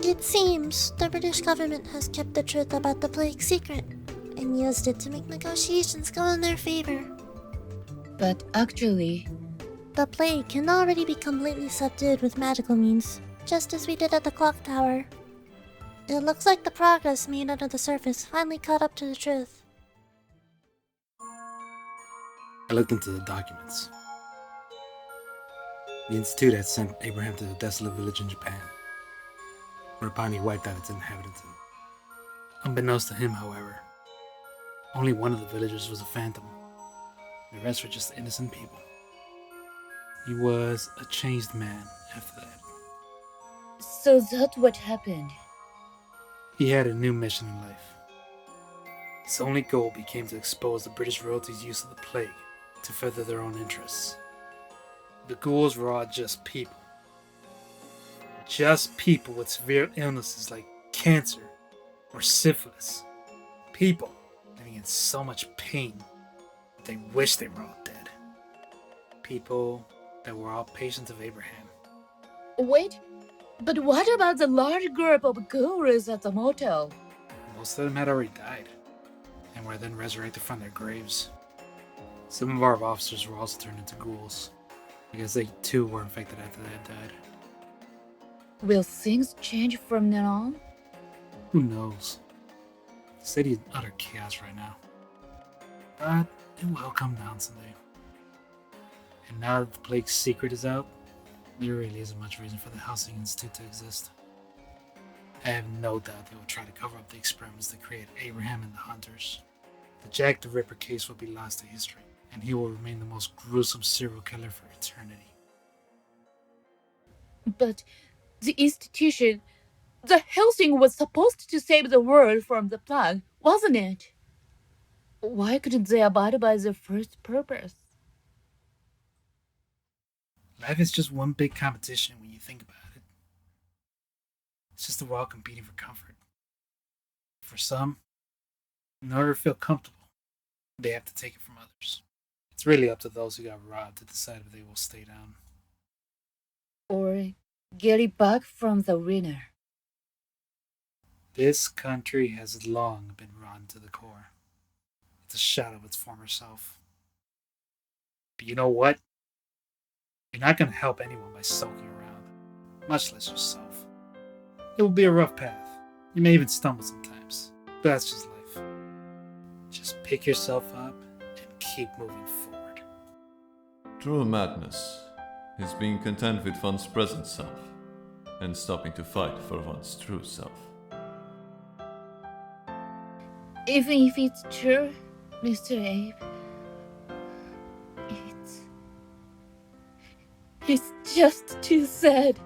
It seems the British government has kept the truth about the plague secret, and used it to make negotiations go in their favor. But actually, The plague can already be completely subdued with magical means, just as we did at the clock tower. It looks like the progress made under the surface finally caught up to the truth. I looked into the documents. The Institute had sent Abraham to the desolate village in Japan, whereupon he wiped out its inhabitants. Unbeknownst to him, however, only one of the villagers was a phantom. The rest were just innocent people. He was a changed man after that. so that's what happened. He had a new mission in life. His only goal became to expose the British royalty's use of the plague to further their own interests. The ghouls were all just people. Just people with severe illnesses like cancer or syphilis. People living in so much pain that they wish they were all dead. People that were all patients of Abraham. Wait, but what about the large group of gurus at the motel? Most of them had already died, and were then resurrected from their graves. Some of our officers were also turned into ghouls, because they too were infected after they had died. Will things change from now on? Who knows? The city is in utter chaos right now. But it will come down someday. And now that the plague's secret is out, there really isn't much reason for the Housing Institute to exist. I have no doubt they will try to cover up the experiments that created Abraham and the Hunters. The Jack the Ripper case will be lost to history, and he will remain the most gruesome serial killer for eternity. But the institution, the Helsing was supposed to save the world from the plague, wasn't it? Why couldn't they abide by their first purpose? Life is just one big competition when you think about it. It's just that we're all competing for comfort. For some, in order to feel comfortable, they have to take it from others. It's really up to those who got robbed to decide if they will stay down. Or get it back from the winner? This country has long been rotten to the core. It's a shadow of its former self. But you know what? You're not going to help anyone by sulking around, much less yourself. It will be a rough path. You may even stumble sometimes, but that's just life. Just pick yourself up and keep moving forward. True madness is being content with one's present self and stopping to fight for one's true self. Even if it's true, Mr. Abe, it's just too sad.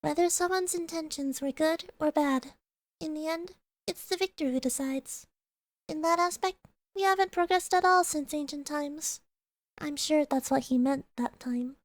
Whether someone's intentions were good or bad, in the end, it's the victor who decides. In that aspect, we haven't progressed at all since ancient times. I'm sure that's what he meant that time.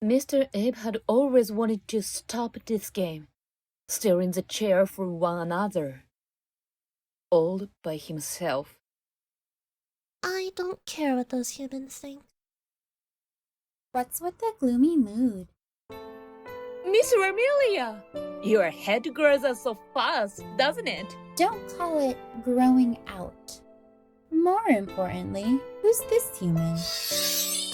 Mr. Abe had always wanted to stop this game, still in the chair for one another, all by himself. I don't care what those humans think. What's with the gloomy mood? Miss Remilia, your head grows out so fast, doesn't it? Don't call it growing out. More importantly, who's this human?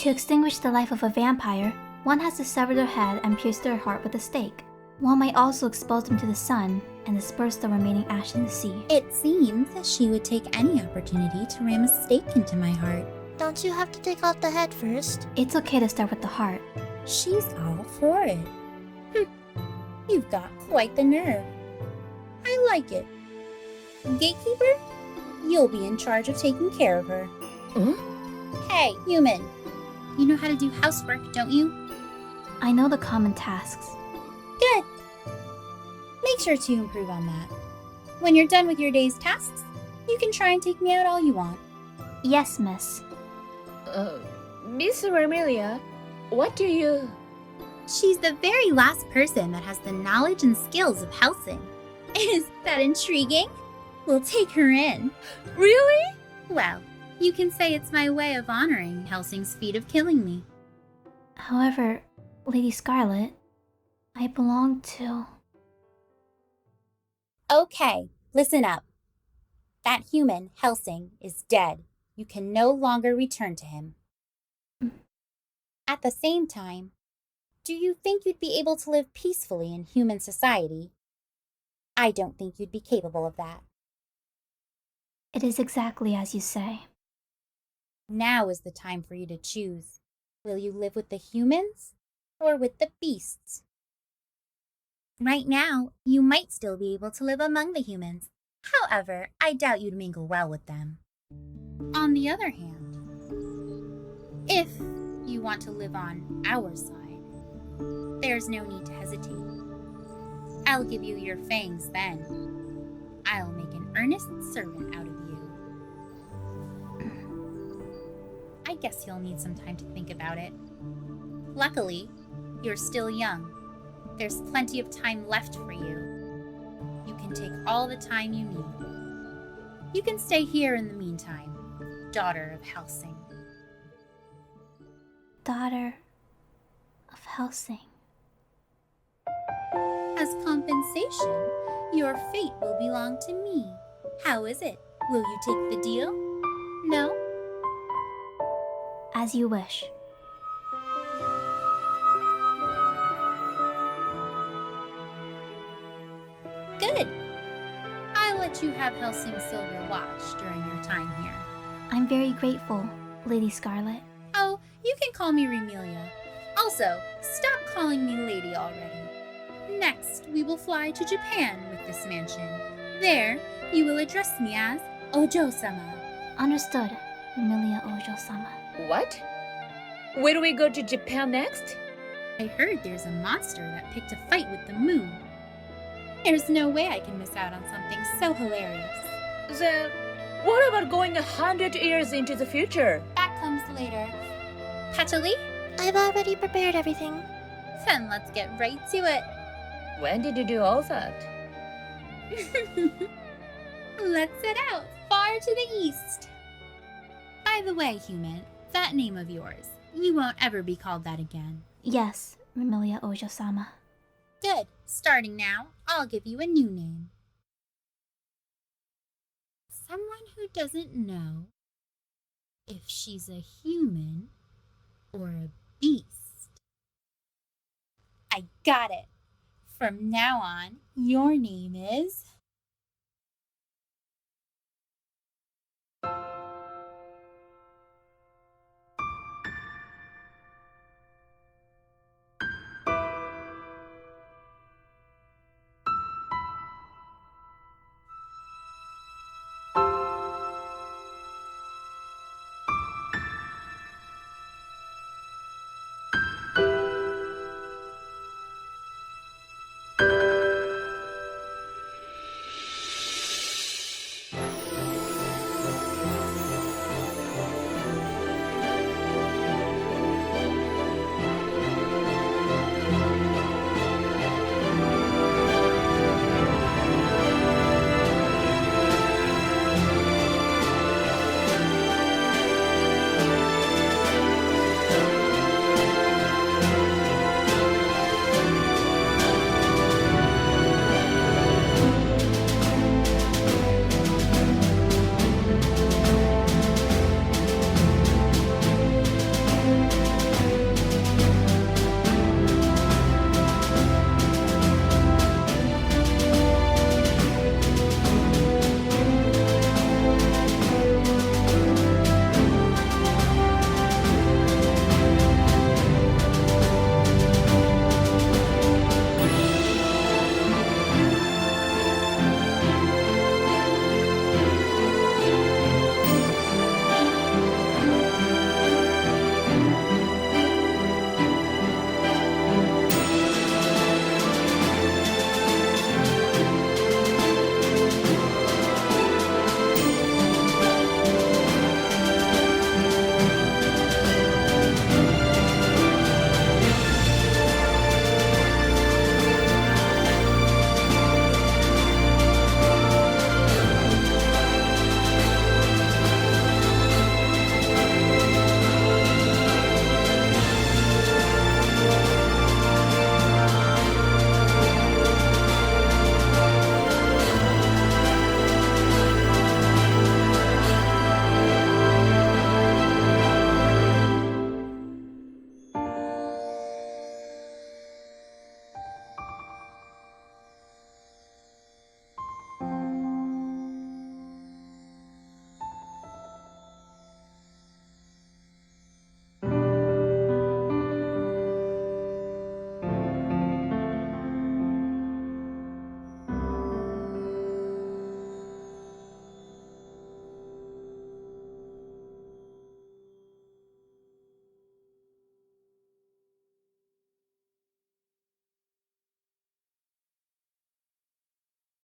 To extinguish the life of a vampire, one has to sever their head and pierce their heart with a stake. One might also expose them to the sun and disperse the remaining ash in the sea. It seems that she would take any opportunity to ram a stake into my heart. Don't you have to take out the head first? It's okay to start with the heart. She's all for it. You've got quite the nerve. I like it. Gatekeeper, you'll be in charge of taking care of her. Huh? Hey, human. You know how to do housework, don't you? I know the common tasks. Good. Make sure to improve on that. When you're done with your day's tasks, you can try and take me out all you want. Yes, miss. Miss Remilia, what do you... She's the very last person that has the knowledge and skills of housing. Is that intriguing? We'll take her in. Really? Well, you can say it's my way of honoring Helsing's feat of killing me. However, Lady Scarlet, I belong to... Okay, listen up. That human, Helsing, is dead. You can no longer return to him. At the same time, do you think you'd be able to live peacefully in human society? I don't think you'd be capable of that. It is exactly as you say. Now is the time for you to choose. Will you live with the humans or with the beasts? Right now, you might still be able to live among the humans. However, I doubt you'd mingle well with them. On the other hand, if you want to live on our side, there's no need to hesitate. I'll give you your fangs then. I'll make an earnest servant out of you. I guess you'll need some time to think about it. Luckily, you're still young. There's plenty of time left for you. You can take all the time you need. You can stay here in the meantime, daughter of Helsing. Daughter of Helsing. As compensation, your fate will belong to me. How is it? Will you take the deal? No? As you wish. Good. I'll let you have Helsing's silver watch during your time here. I'm very grateful, Lady Scarlet. Oh, you can call me Remilia. Also, stop calling me lady already. Next, we will fly to Japan with this mansion. There, you will address me as Ojo-sama. Understood, Remilia Ojo-sama. What? Where do we go to Japan next? I heard there's a monster that picked a fight with the moon. There's no way I can miss out on something so hilarious. Then, what about going 100 years into the future? That comes later. Patchouli? I've already prepared everything. Then let's get right to it. When did you do all that? Let's set out far to the east. By the way, human, that name of yours, you won't ever be called that again. Yes, Remilia Ojo-sama. Good. Starting now, I'll give you a new name. Someone who doesn't know if she's a human or a beast. I got it. From now on, your name is